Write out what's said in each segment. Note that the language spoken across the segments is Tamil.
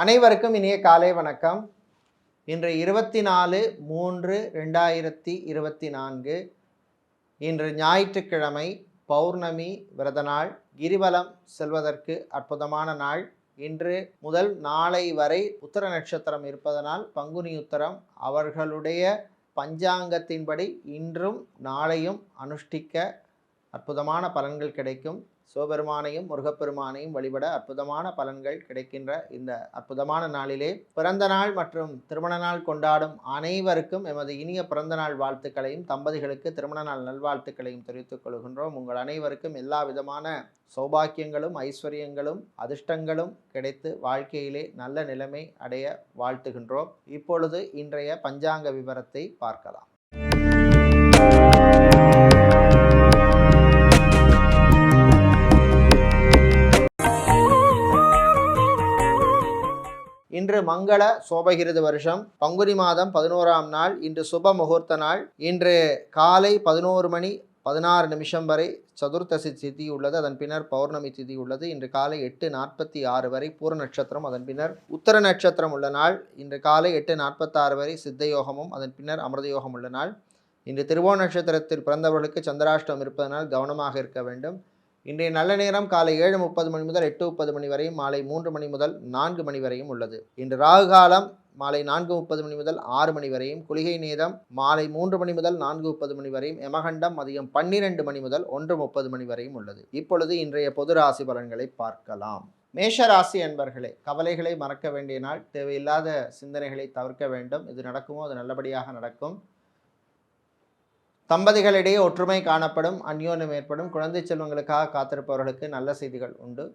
அனைவருக்கும் இனிய காலை வணக்கம். இன்று 24/3/2024 இன்று ஞாயிற்றுக்கிழமை, பௌர்ணமி விரத நாள், கிரிவலம் செல்வதற்கு அற்புதமான நாள். இன்று முதல் நாளை வரை உத்தர நட்சத்திரம் இருப்பதனால் பங்குனி உத்தரம் அவர்களுடைய பஞ்சாங்கத்தின்படி இன்றும் நாளையும் அனுஷ்டிக்க அற்புதமான பலன்கள் கிடைக்கும். சிவபெருமானையும் முருகப்பெருமானையும் வழிபட அற்புதமான பலன்கள் கிடைக்கின்ற இந்த அற்புதமான நாளிலே பிறந்த நாள் மற்றும் திருமண நாள் கொண்டாடும் அனைவருக்கும் எமது இனிய பிறந்த நாள் வாழ்த்துக்களையும், தம்பதிகளுக்கு திருமண நாள் நல்வாழ்த்துக்களையும் தெரிவித்துக் கொள்கின்றோம். உங்கள் அனைவருக்கும் எல்லா விதமான சௌபாக்கியங்களும் ஐஸ்வர்யங்களும் அதிர்ஷ்டங்களும் கிடைத்து வாழ்க்கையிலே நல்ல நிலைமை அடைய வாழ்த்துகின்றோம். இப்பொழுது இன்றைய பஞ்சாங்க விவரத்தை பார்க்கலாம். இன்று மங்கள சோபகிருது வருஷம் பங்குனி மாதம் 11ஆம் நாள். இன்று சுப முகூர்த்த நாள். இன்று காலை 11:16 வரை சதுர்த்தசி திதி உள்ளது. அதன் பின்னர் பௌர்ணமி திதி உள்ளது. இன்று காலை 8:46 வரை பூர நட்சத்திரம், அதன் பின்னர் உத்தர நட்சத்திரம் உள்ள நாள். இன்று காலை 8:46 வரை சித்த யோகமும் அதன் பின்னர் அமிர்த யோகம் உள்ள நாள். இன்று திருவோண நட்சத்திரத்தில் பிறந்தவர்களுக்கு சந்திராஷ்டம் இருப்பதனால் கவனமாக இருக்க வேண்டும். இன்றைய நல்ல நேரம் காலை 7:30 மணி முதல் 8:30 மணி வரையும், மாலை 3 மணி முதல் 4 மணி வரையும் உள்ளது. இன்று ராகு காலம் மாலை 4:30 மணி முதல் 6 மணி வரையும், குளிகை நேரம் மாலை 3 மணி முதல் 4:30 மணி வரையும், யமகண்டம் மதியம் 12 மணி முதல் 1:30 மணி வரையும் உள்ளது. இப்பொழுது இன்றைய பொது ராசி பலன்களை பார்க்கலாம். மேஷ ராசி அன்பர்களே, கவலைகளை மறக்க வேண்டிய நாள். தேவையில்லாத சிந்தனைகளை தவிர்க்க வேண்டும். இது நடக்குமோ அது நல்லபடியாக நடக்கும். தம்பதிகளிடையே ஒற்றுமை காணப்படும், அந்யோன்யம் ஏற்படும். குழந்தை செல்வங்களுக்காக காத்திருப்பவர்களுக்கு நல்ல செய்திகள் உண்டு.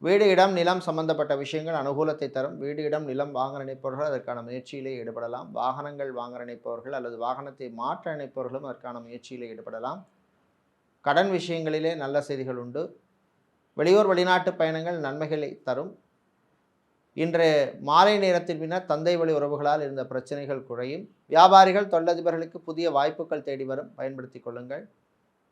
வீடு இடம் நிலம் சம்பந்தப்பட்ட விஷயங்கள் அனுகூலத்தை தரும். வீடு இடம் நிலம் வாங்க நினைப்பவர்கள் அதற்கான முயற்சியிலே ஈடுபடலாம். வாகனங்கள் வாங்க நினைப்பவர்கள் அல்லது வாகனத்தை மாற்ற நினைப்பவர்களும் அதற்கான முயற்சியிலே ஈடுபடலாம். கடன் விஷயங்களிலே நல்ல செய்திகள் உண்டு. வெளியூர் வெளிநாட்டு பயணங்கள் நன்மைகளை தரும். இன்று மாலை நேரத்தின் பின்னர் தந்தை வழி உறவுகளால் இருந்த பிரச்சனைகள் குறையும். வியாபாரிகள் தொழிலதிபர்களுக்கு புதிய வாய்ப்புகள் தேடி வரும், பயன்படுத்தி கொள்ளுங்கள்.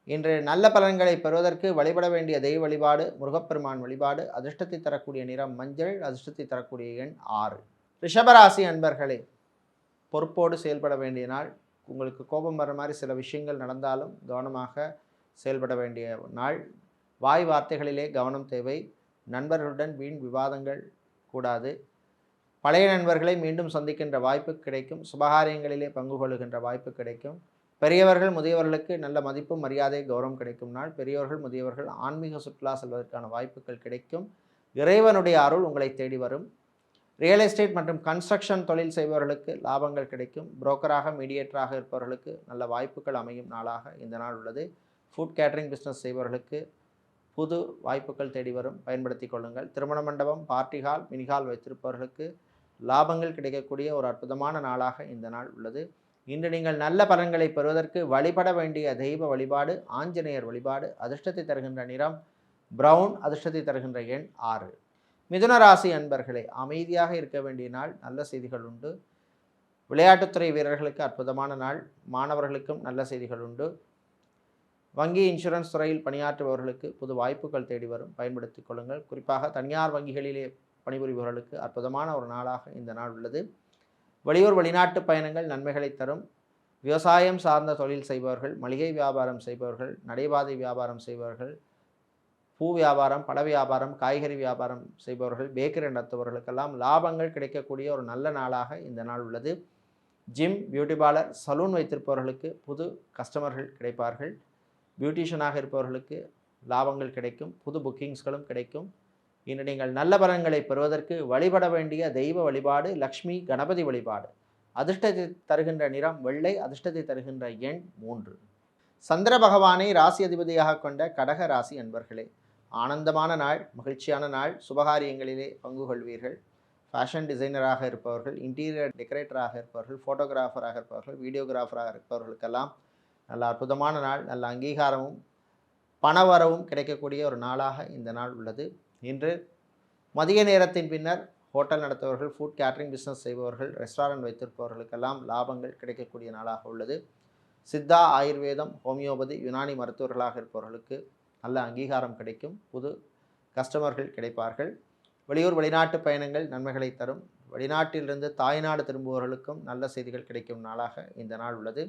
இன்று நல்ல பலன்களை பெறுவதற்கு வழிபட வேண்டிய தெய்வ வழிபாடு முருகப்பெருமான் வழிபாடு. அதிர்ஷ்டத்தை தரக்கூடிய நிறம் மஞ்சள், அதிர்ஷ்டத்தை தரக்கூடிய எண் 6. ரிஷபராசி அன்பர்களே, பொறுப்போடு செயல்பட வேண்டிய நாள். உங்களுக்கு கோபம் வர மாதிரி சில விஷயங்கள் நடந்தாலும் கவனமாக செயல்பட வேண்டிய நாள். வாய் வார்த்தைகளிலே கவனம் தேவை. நண்பர்களுடன் வீண் விவாதங்கள் கூடாது. பழைய நண்பர்களை மீண்டும் சந்திக்கின்ற வாய்ப்பு கிடைக்கும். சுபகாரியங்களிலே பங்கு கொள்ளுகின்ற வாய்ப்பு கிடைக்கும். பெரியவர்கள் முதியவர்களுக்கு நல்ல மதிப்பு மரியாதை கௌரவம் கிடைக்கும் நாள். பெரியவர்கள் முதியவர்கள் ஆன்மீக சுற்றுலா செல்வதற்கான வாய்ப்புகள் கிடைக்கும். இறைவனுடைய அருள் உங்களை தேடி வரும். ரியல் எஸ்டேட் மற்றும் கன்ஸ்ட்ரக்ஷன் தொழில் செய்பவர்களுக்கு லாபங்கள் கிடைக்கும். புரோக்கராக மீடியேட்டராக இருப்பவர்களுக்கு நல்ல வாய்ப்புகள் அமையும் நாளாக இந்த நாள் உள்ளது. ஃபுட் கேட்டரிங் பிஸ்னஸ் செய்பவர்களுக்கு புது வாய்ப்புகள் தேடி வரும், பயன்படுத்தி கொள்ளுங்கள். திருமண மண்டபம், பார்ட்டி ஹால், மினிஹால் வைத்திருப்பவர்களுக்கு லாபங்கள் கிடைக்கக்கூடிய ஒரு அற்புதமான நாளாக இந்த நாள் உள்ளது. இன்று நீங்கள் நல்ல பலன்களை பெறுவதற்கு வழிபட வேண்டிய தெய்வ வழிபாடு ஆஞ்சநேயர் வழிபாடு. அதிர்ஷ்டத்தை தருகின்ற நிறம் பிரவுன், அதிர்ஷ்டத்தை தருகின்ற எண் 6. மிதுன ராசி அன்பர்களே, அமைதியாக இருக்க வேண்டிய நாள். நல்ல செய்திகள் உண்டு. விளையாட்டுத்துறை வீரர்களுக்கு அற்புதமான நாள். மாணவர்களுக்கும் நல்ல செய்திகள் உண்டு. வங்கி இன்சூரன்ஸ் துறையில் பணியாற்றுபவர்களுக்கு புது வாய்ப்புகள் தேடி வரும், பயன்படுத்திக் கொள்ளுங்கள். குறிப்பாக தனியார் வங்கிகளிலே பணிபுரிபவர்களுக்கு அற்புதமான ஒரு நாளாக இந்த நாள் உள்ளது. வெளியூர் வெளிநாட்டு பயணங்கள் நன்மைகளை தரும். விவசாயம் சார்ந்த தொழில் செய்பவர்கள், மளிகை வியாபாரம் செய்பவர்கள், நடைபாதை வியாபாரம் செய்பவர்கள், பூ வியாபாரம், பழ வியாபாரம், காய்கறி வியாபாரம் செய்பவர்கள், பேக்கரி நடத்துபவர்களுக்கெல்லாம் லாபங்கள் கிடைக்கக்கூடிய ஒரு நல்ல நாளாக இந்த நாள் உள்ளது. ஜிம், பியூட்டி பார்லர், சலூன் வைத்திருப்பவர்களுக்கு புது கஸ்டமர்கள் கிடைப்பார்கள். பியூட்டிஷியனாக இருப்பவர்களுக்கு லாபங்கள் கிடைக்கும். புது புக்கிங்ஸ்களும் கிடைக்கும். இன்று நீங்கள் நல்ல பலன்களை பெறுவதற்கு வழிபட வேண்டிய தெய்வ வழிபாடு லக்ஷ்மி கணபதி வழிபாடு. அதிர்ஷ்டத்தை தருகின்ற நிறம் வெள்ளை, அதிர்ஷ்டத்தை தருகின்ற எண் 3. சந்திர பகவானை ராசி அதிபதியாக கொண்ட கடக ராசி அன்பர்களே, ஆனந்தமான நாள், மகிழ்ச்சியான நாள். சுபகாரியங்களிலே பங்கு கொள்வீர்கள். ஃபேஷன் டிசைனராக இருப்பவர்கள், இன்டீரியர் டெக்கரேட்டராக இருப்பவர்கள், ஃபோட்டோகிராஃபராக இருப்பவர்கள், வீடியோகிராஃபராக இருப்பவர்களுக்கெல்லாம் நல்ல அற்புதமான நாள். நல்ல அங்கீகாரமும் பணவரவும் கிடைக்கக்கூடிய ஒரு நாளாக இந்த நாள் உள்ளது. இன்று மதிய நேரத்தின் பின்னர் ஹோட்டல் நடத்துபவர்கள், ஃபுட் கேட்டரிங் பிஸ்னஸ் செய்பவர்கள், ரெஸ்டாரண்ட் வைத்திருப்பவர்களுக்கெல்லாம் லாபங்கள் கிடைக்கக்கூடிய நாளாக உள்ளது. சித்தா, ஆயுர்வேதம், ஹோமியோபதி, யுனானி மருத்துவர்களாக இருப்பவர்களுக்கு நல்ல அங்கீகாரம் கிடைக்கும். புது கஸ்டமர்கள் கிடைப்பார்கள். வெளியூர் வெளிநாட்டு பயணங்கள் நன்மைகளை தரும். வெளிநாட்டிலிருந்து தாய்நாடு திரும்புபவர்களுக்கும் நல்ல செய்திகள் கிடைக்கும் நாளாக இந்த நாள் உள்ளது.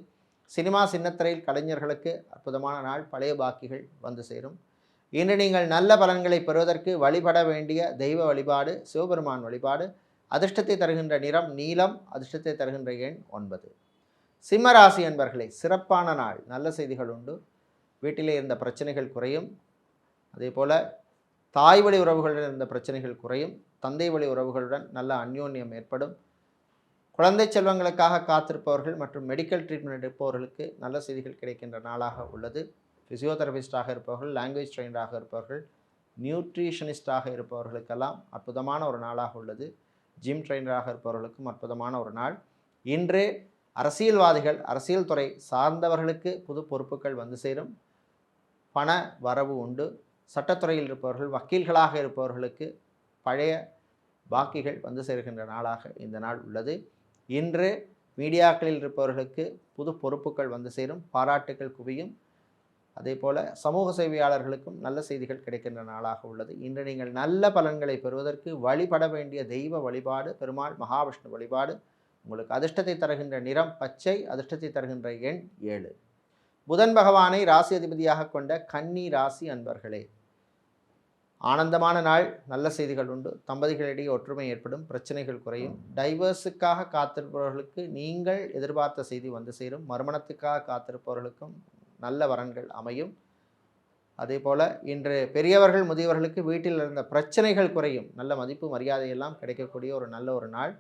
சினிமா சின்னத்திரையில் கலைஞர்களுக்கு அற்புதமான நாள். பழைய பாக்கிகள் வந்து சேரும். இன்று நீங்கள் நல்ல பலன்களை பெறுவதற்கு வழிபட வேண்டிய தெய்வ வழிபாடு சிவபெருமான் வழிபாடு. அதிர்ஷ்டத்தை தருகின்ற நிறம் நீலம். அதிர்ஷ்டத்தை தருகின்ற எண் 9. சிம்ம ராசி அன்பர்களே, சிறப்பான நாள். நல்ல செய்திகள் உண்டு. வீட்டிலே இருந்த பிரச்சனைகள் குறையும். அதே போல் தாய் வழி உறவுகளுடன் இருந்த பிரச்சனைகள் குறையும். தந்தை வழி உறவுகளுடன் நல்ல அந்யோன்யம் ஏற்படும். குழந்தை செல்வங்களுக்காக காத்திருப்பவர்கள் மற்றும் மெடிக்கல் ட்ரீட்மெண்ட் எடுப்பவர்களுக்கு நல்ல செய்திகள் கிடைக்கின்ற நாளாக உள்ளது. ஃபிசியோதெரபிஸ்டாக இருப்பவர்கள், லாங்குவேஜ் ட்ரெயினராக இருப்பவர்கள், நியூட்ரிஷனிஸ்டாக இருப்பவர்களுக்கெல்லாம் அற்புதமான ஒரு நாளாக உள்ளது. ஜிம் ட்ரெயினராக இருப்பவர்களுக்கும் அற்புதமான ஒரு நாள். இன்று அரசியல்வாதிகள், அரசியல் துறை சார்ந்தவர்களுக்கு புது பொறுப்புகள் வந்து சேரும். பண வரவு உண்டு. சட்டத்துறையில் இருப்பவர்கள், வக்கீல்களாக இருப்பவர்களுக்கு பழைய பாக்கிகள் வந்து சேர்கின்ற நாளாக இந்த நாள் உள்ளது. இன்று மீடியாக்களில் இருப்பவர்களுக்கு புது பொறுப்புகள் வந்து சேரும். பாராட்டுகள் குவியும். அதே போல் சமூக சேவையாளர்களுக்கும் நல்ல செய்திகள் கிடைக்கின்ற நாளாக உள்ளது. இன்று நீங்கள் நல்ல பலன்களை பெறுவதற்கு வழிபட வேண்டிய தெய்வ வழிபாடு பெருமாள் மகாவிஷ்ணு வழிபாடு. உங்களுக்கு அதிர்ஷ்டத்தை தருகின்ற நிறம் பச்சை. அதிர்ஷ்டத்தை தருகின்ற எண் 7. புதன் பகவானை ராசி அதிபதியாக கொண்ட கன்னி ராசி அன்பர்களே, ஆனந்தமான நாள். நல்ல செய்திகள் உண்டு. தம்பதிகளிடையே ஒற்றுமை ஏற்படும். பிரச்சனைகள் குறையும். டைவர்ஸுக்காக காத்திருப்பவர்களுக்கு நீங்கள் எதிர்பார்த்த செய்தி வந்து சேரும். மறுமணத்துக்காக காத்திருப்பவர்களுக்கும் நல்ல வரன்கள் அமையும். அதே போல் இன்று பெரியவர்கள் முதியவர்களுக்கு வீட்டில் இருந்த பிரச்சனைகள் குறையும். நல்ல மதிப்பு மரியாதையெல்லாம் கிடைக்கக்கூடிய ஒரு நல்ல ஒரு நாள்.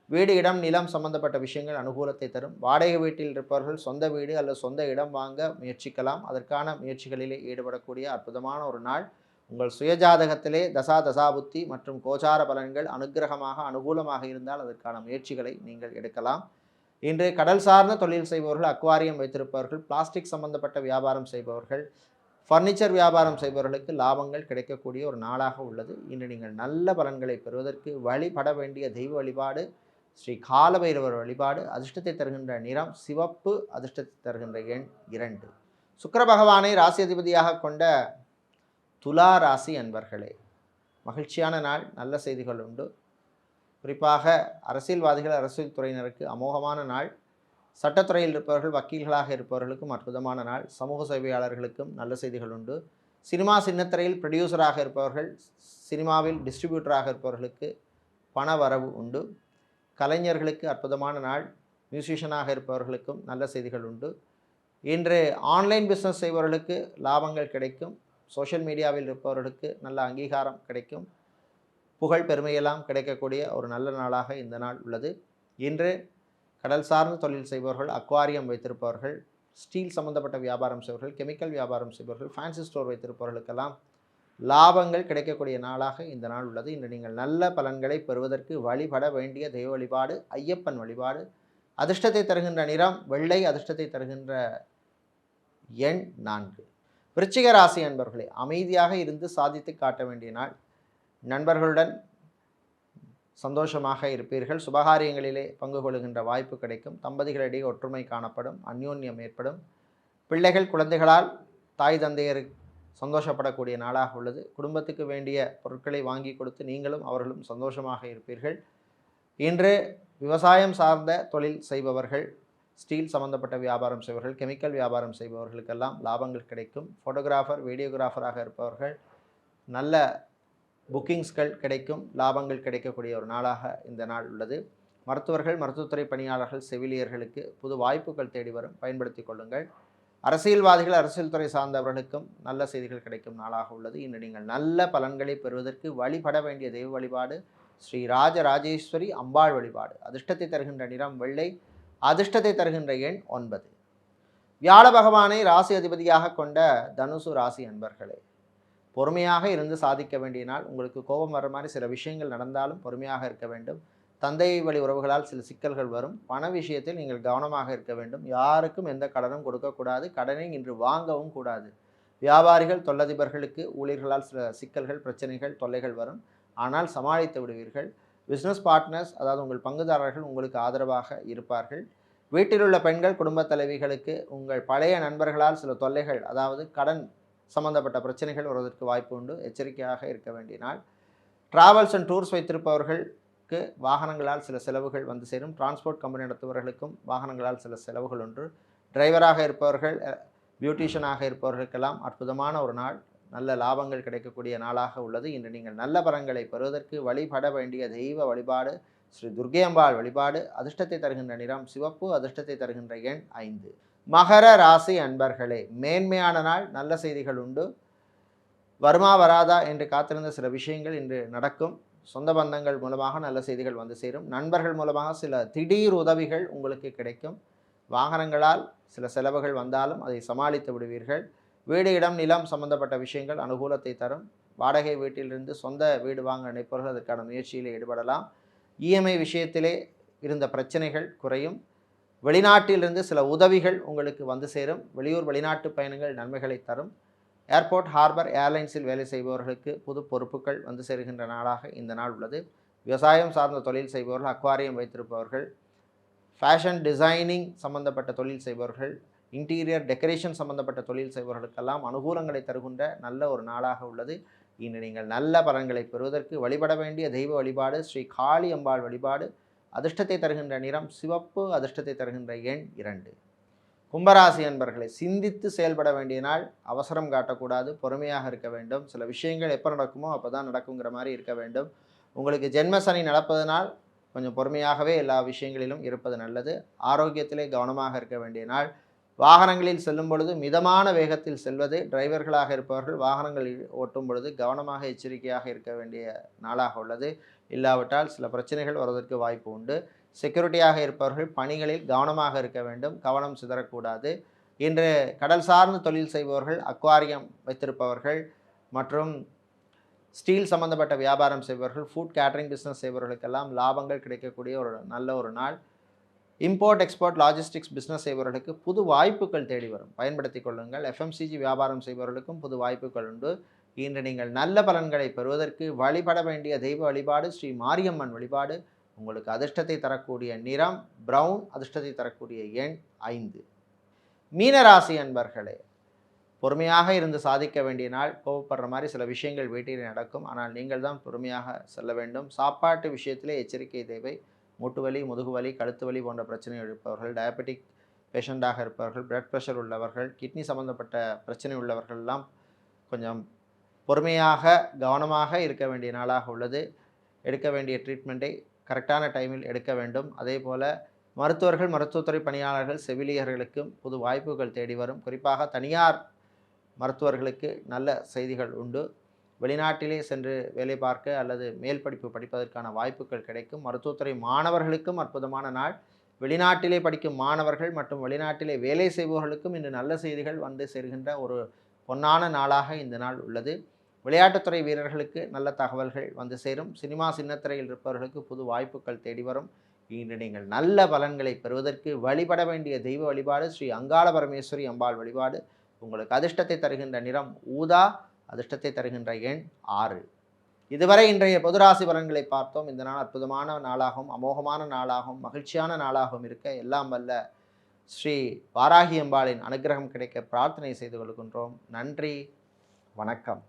வீடு இடம் நிலம் சம்பந்தப்பட்ட விஷயங்கள் அனுகூலத்தை தரும். வாடகை வீட்டில் இருப்பவர்கள் சொந்த வீடு அல்லது சொந்த இடம் வாங்க முயற்சிக்கலாம். அதற்கான முயற்சிகளிலே ஈடுபடக்கூடிய அற்புதமான ஒரு நாள். உங்கள் சுயஜாதகத்திலே தசாபுத்தி மற்றும் கோச்சார பலன்கள் அனுகிரகமாக அனுகூலமாக இருந்தால் அதற்கான முயற்சிகளை நீங்கள் எடுக்கலாம். இன்று கடல் சார்ந்த தொழில் செய்பவர்கள், அக்வாரியம் வைத்திருப்பவர்கள், பிளாஸ்டிக் சம்பந்தப்பட்ட வியாபாரம் செய்பவர்கள், ஃபர்னிச்சர் வியாபாரம் செய்பவர்களுக்கு லாபங்கள் கிடைக்கக்கூடிய ஒரு நாளாக உள்ளது. இன்று நீங்கள் நல்ல பலன்களை பெறுவதற்கு வழிபட வேண்டிய தெய்வ வழிபாடு ஸ்ரீ காலபைரவர் வழிபாடு. அதிர்ஷ்டத்தை தருகின்ற நிறம் சிவப்பு. அதிர்ஷ்டத்தை தருகின்ற எண் 2. சுக்கிர பகவானை ராசி அதிபதியாக கொண்ட துலா ராசி அன்பர்களே, மகிழ்ச்சியான நாள். நல்ல செய்திகள் உண்டு. குறிப்பாக அரசியல்வாதிகள், அரசியல் துறையினருக்கு அமோகமான நாள். சட்டத்துறையில் இருப்பவர்கள், வக்கீல்களாக இருப்பவர்களுக்கும் அற்புதமான நாள். சமூக சேவையாளர்களுக்கும் நல்ல செய்திகள் உண்டு. சினிமா சின்னத்திரையில் ப்ரொடியூசராக இருப்பவர்கள், சினிமாவில் டிஸ்ட்ரிபியூட்டராக இருப்பவர்களுக்கு பண வரவு உண்டு. கலைஞர்களுக்கு அற்புதமான நாள். மியூசிஷியனாக இருப்பவர்களுக்கும் நல்ல செய்திகள் உண்டு. இன்று ஆன்லைன் பிஸ்னஸ் செய்பவர்களுக்கு லாபங்கள் கிடைக்கும். சோஷியல் மீடியாவில் இருப்பவர்களுக்கு நல்ல அங்கீகாரம் கிடைக்கும். புகழ் பெருமையெல்லாம் கிடைக்கக்கூடிய ஒரு நல்ல நாளாக இந்த நாள் உள்ளது. இன்று கடல் சார்ந்த தொழில் செய்பவர்கள், அக்வாரியம் வைத்திருப்பவர்கள், ஸ்டீல் சம்பந்தப்பட்ட வியாபாரம் செய்பவர்கள், கெமிக்கல் வியாபாரம் செய்பவர்கள், ஃபேன்சி ஸ்டோர் வைத்திருப்பவர்களுக்கெல்லாம் லாபங்கள் கிடைக்கக்கூடிய நாளாக இந்த நாள் உள்ளது. இன்று நீங்கள் நல்ல பலன்களை பெறுவதற்கு வழிபட வேண்டிய தெய்வ வழிபாடு ஐயப்பன் வழிபாடு. அதிர்ஷ்டத்தை தருகின்ற நிறம் வெள்ளை. அதிர்ஷ்டத்தை தருகின்ற எண் 4. விருச்சிக ராசி அன்பர்களே, அமைதியாக இருந்து சாதித்து காட்ட வேண்டிய நாள். நண்பர்களுடன் சந்தோஷமாக இருப்பீர்கள். சுபகாரியங்களிலே பங்கு கொள்கின்ற வாய்ப்பு கிடைக்கும். தம்பதிகளிடையே ஒற்றுமை காணப்படும். அந்யோன்யம் ஏற்படும். பிள்ளைகள் குழந்தைகளால் தாய் தந்தையர் சந்தோஷப்படக்கூடிய நாளாக உள்ளது. குடும்பத்துக்கு வேண்டிய பொருட்களை வாங்கி கொடுத்து நீங்களும் அவர்களும் சந்தோஷமாக இருப்பீர்கள். இன்று விவசாயம் சார்ந்த தொழில் செய்பவர்கள், ஸ்டீல் சம்பந்தப்பட்ட வியாபாரம் செய்பவர்கள், கெமிக்கல் வியாபாரம் செய்பவர்களுக்கெல்லாம் லாபங்கள் கிடைக்கும். ஃபோட்டோகிராஃபர், வீடியோகிராஃபராக இருப்பவர்கள் நல்ல புக்கிங்ஸ்கள் கிடைக்கும். லாபங்கள் கிடைக்கக்கூடிய ஒரு நாளாக இந்த நாள் உள்ளது. மருத்துவர்கள், மருத்துவத்துறை பணியாளர்கள், செவிலியர்களுக்கு புது வாய்ப்புகள் தேடி வரும். பயன்படுத்தி கொள்ளுங்கள். அரசியல்வாதிகள், அரசியல் துறை சார்ந்தவர்களுக்கும் நல்ல செய்திகள் கிடைக்கும் நாளாக உள்ளது. இன்று நீங்கள் நல்ல பலன்களை பெறுவதற்கு வழிபட வேண்டிய தெய்வ வழிபாடு ஸ்ரீ ராஜராஜேஸ்வரி அம்பாள் வழிபாடு. அதிர்ஷ்டத்தை தருகின்ற நிறம் வெள்ளை. அதிர்ஷ்டத்தை தருகின்ற எண் 9. வியாழ பகவானை ராசி அதிபதியாக கொண்ட தனுசு ராசி அன்பர்களே, பொறுமையாக இருந்து சாதிக்க வேண்டிய நாள். உங்களுக்கு கோபம் வர மாதிரி சில விஷயங்கள் நடந்தாலும் பொறுமையாக இருக்க வேண்டும். தந்தை வழி உறவுகளால் சில சிக்கல்கள் வரும். பண விஷயத்தில் நீங்கள் கவனமாக இருக்க வேண்டும். யாருக்கும் எந்த கடனும் கொடுக்கக்கூடாது. கடனை இன்று வாங்கவும் கூடாது. வியாபாரிகள், தொழிலதிபர்களுக்கு ஊழியர்களால் சில சிக்கல்கள், பிரச்சனைகள், தொல்லைகள் வரும். ஆனால் சமாளித்து விடுவீர்கள். பிஸ்னஸ் பார்ட்னர்ஸ், அதாவது உங்கள் பங்குதாரர்கள் உங்களுக்கு ஆதரவாக இருப்பார்கள். வீட்டில் உள்ள பெண்கள், குடும்ப தலைவிகளுக்கு உங்கள் பழைய நண்பர்களால் சில தொல்லைகள், அதாவது கடன் சம்பந்தப்பட்ட பிரச்சனைகள் வருவதற்கு வாய்ப்பு உண்டு. எச்சரிக்கையாக இருக்க வேண்டிய நாள். டிராவல்ஸ் அண்ட் டூர்ஸ் வைத்திருப்பவர்களுக்கு வாகனங்களால் சில செலவுகள் வந்து சேரும். டிரான்ஸ்போர்ட் கம்பெனி நடத்துபவர்களுக்கும் வாகனங்களால் சில செலவுகள் உண்டு. டிரைவராக இருப்பவர்கள், பியூட்டிஷியனாக இருப்பவர்களுக்கெல்லாம் அற்புதமான ஒரு நாள். நல்ல லாபங்கள் கிடைக்கக்கூடிய நாளாக உள்ளது. இன்று நீங்கள் நல்ல பலன்களை பெறுவதற்கு வழிபட வேண்டிய தெய்வ வழிபாடு ஸ்ரீ துர்க்கை அம்பாள் வழிபாடு. அதிர்ஷ்டத்தை தருகின்ற நிறம் சிவப்பு. அதிர்ஷ்டத்தை தருகின்ற எண் 5. மகர ராசி அன்பர்களே, மேன்மையான நாள். நல்ல செய்திகள் உண்டு. வருமா வராதா என்று காத்திருந்த சில விஷயங்கள் இன்று நடக்கும். சொந்த பந்தங்கள் மூலமாக நல்ல செய்திகள் வந்து சேரும். நண்பர்கள் மூலமாக சில திடீர் உதவிகள் உங்களுக்கு கிடைக்கும். வாகனங்களால் சில செலவுகள் வந்தாலும் அதை சமாளித்து விடுவீர்கள். வீடு இடம் நிலம் சம்பந்தப்பட்ட விஷயங்கள் அனுகூலத்தை தரும். வாடகை வீட்டிலிருந்து சொந்த வீடு வாங்க நினைப்பவர்கள் அதற்கான முயற்சியில் ஈடுபடலாம். இஎம்ஐ விஷயத்திலே இருந்த பிரச்சனைகள் குறையும். வெளிநாட்டிலிருந்து சில உதவிகள் உங்களுக்கு வந்து சேரும். வெளியூர் வெளிநாட்டு பயணங்கள் நன்மைகளை தரும். ஏர்போர்ட், ஹார்பர், ஏர்லைன்ஸில் வேலை செய்பவர்களுக்கு புது பொறுப்புகள் வந்து சேருகின்ற நாளாக இந்த நாள் உள்ளது. விவசாயம் சார்ந்த தொழில் செய்பவர்கள், அக்வாரியம் வைத்திருப்பவர்கள், ஃபேஷன் டிசைனிங் சம்பந்தப்பட்ட தொழில் செய்பவர்கள், இன்டீரியர் டெக்கரேஷன் சம்பந்தப்பட்ட தொழில் செய்பவர்களுக்கெல்லாம் அனுகூலங்களை தருகின்ற நல்ல ஒரு நாளாக உள்ளது. இன்று நீங்கள் நல்ல பலன்களை பெறுவதற்கு வழிபட வேண்டிய தெய்வ வழிபாடு ஸ்ரீ காளி அம்பாள் வழிபாடு. அதிர்ஷ்டத்தை தருகின்ற நிறம் சிவப்பு. அதிர்ஷ்டத்தை தருகின்ற எண் 2. கும்பராசி அன்பர்களை, சிந்தித்து செயல்பட வேண்டிய நாள். அவசரம் காட்டக்கூடாது, பொறுமையாக இருக்க வேண்டும். சில விஷயங்கள் எப்போ நடக்குமோ அப்போ தான் நடக்குங்கிற மாதிரி இருக்க வேண்டும். உங்களுக்கு ஜென்ம சனி நடப்பதனால் கொஞ்சம் பொறுமையாகவே எல்லா விஷயங்களிலும் இருப்பது நல்லது. ஆரோக்கியத்திலே கவனமாக இருக்க வேண்டிய நாள். வாகனங்களில் செல்லும் பொழுது மிதமான வேகத்தில் செல்வது. டிரைவர்களாக இருப்பவர்கள் வாகனங்கள் ஓட்டும் பொழுது கவனமாக எச்சரிக்கையாக இருக்க வேண்டிய நாளாக உள்ளது. இல்லாவிட்டால் சில பிரச்சனைகள் வருவதற்கு வாய்ப்பு உண்டு. செக்யூரிட்டியாக இருப்பவர்கள் பணிகளில் கவனமாக இருக்க வேண்டும். கவனம் சிதறக்கூடாது. இன்று கடல் சார்ந்த தொழில் செய்பவர்கள், அக்வாரியம் வைத்திருப்பவர்கள் மற்றும் ஸ்டீல் சம்பந்தப்பட்ட வியாபாரம் செய்பவர்கள், ஃபுட் கேட்டரிங் பிஸ்னஸ் செய்பவர்களுக்கெல்லாம் லாபங்கள் கிடைக்கக்கூடிய ஒரு நல்ல ஒரு நாள். இம்போர்ட் எக்ஸ்போர்ட் லாஜிஸ்டிக்ஸ் பிஸ்னஸ் செய்பவர்களுக்கு புது வாய்ப்புகள் தேடி வரும், பயன்படுத்தி கொள்ளுங்கள். எஃப்எம்சிஜி வியாபாரம் செய்பவர்களுக்கும் புது வாய்ப்புகள் உண்டு. இன்று நீங்கள் நல்ல பலன்களை பெறுவதற்கு வழிபட வேண்டிய தெய்வ வழிபாடு ஸ்ரீ மாரியம்மன் வழிபாடு. உங்களுக்கு அதிர்ஷ்டத்தை தரக்கூடிய நிறம் பிரவுன். அதிர்ஷ்டத்தை தரக்கூடிய எண் 5. மீனராசி அன்பர்களே, பொறுமையாக இருந்து சாதிக்க வேண்டிய நாள். கோபப்படுற மாதிரி சில விஷயங்கள் வீட்டில் நடக்கும். ஆனால் நீங்கள் தான் பொறுமையாக செல்ல வேண்டும். சாப்பாட்டு விஷயத்திலே எச்சரிக்கை தேவை. மூட்டு வலி, முதுகு வலி, கழுத்து வலி போன்ற பிரச்சனை இருப்பவர்கள், டயபெட்டிக் பேஷண்ட்டாக இருப்பவர்கள், பிளட் ப்ரெஷர் உள்ளவர்கள், கிட்னி சம்பந்தப்பட்ட பிரச்சனை உள்ளவர்கள்லாம் கொஞ்சம் பொறுமையாக கவனமாக இருக்க வேண்டிய நாளாக உள்ளது. எடுக்க வேண்டிய ட்ரீட்மெண்ட்டை கரெக்டான டைமில் எடுக்க வேண்டும். அதே போல் மருத்துவர்கள், மருத்துவத்துறை பணியாளர்கள், செவிலியர்களுக்கும் புது வாய்ப்புகள் தேடி வரும். குறிப்பாக தனியார் மருத்துவர்களுக்கு நல்ல செய்திகள் உண்டு. வெளிநாட்டிலே சென்று வேலை பார்க்க அல்லது மேல் படிப்பு படிப்பதற்கான வாய்ப்புகள் கிடைக்கும். மருத்துவத்துறை மாணவர்களுக்கும் அற்புதமான நாள். வெளிநாட்டிலே படிக்கும் மாணவர்கள் மற்றும் வெளிநாட்டிலே வேலை செய்பவர்களுக்கும் இன்று நல்ல செய்திகள் வந்து சேர்கின்ற ஒரு பொன்னான நாளாக இந்த நாள் உள்ளது. விளையாட்டுத்துறை வீரர்களுக்கு நல்ல தகவல்கள் வந்து சேரும். சினிமா சின்னத்திரையில் இருப்பவர்களுக்கு புது வாய்ப்புகள் தேடி வரும். இன்று நீங்கள் நல்ல பலன்களை பெறுவதற்கு வழிபட வேண்டிய தெய்வ வழிபாடு ஸ்ரீ அங்காள பரமேஸ்வரி அம்பாள் வழிபாடு. உங்களுக்கு அதிர்ஷ்டத்தை தருகின்ற நிறம் ஊதா. அதிர்ஷ்டத்தை தருகின்ற எண் 6. இதுவரை இன்றைய பொதுராசி பலன்களை பார்த்தோம். இந்த நாள் அற்புதமான நாளாகவும் அமோகமான நாளாகவும் மகிழ்ச்சியான நாளாகவும் இருக்க எல்லாம் வல்ல ஸ்ரீ வாராகி அம்பாளின் அனுகிரகம் கிடைக்க பிரார்த்தனை செய்து கொள்கின்றோம். நன்றி, வணக்கம்.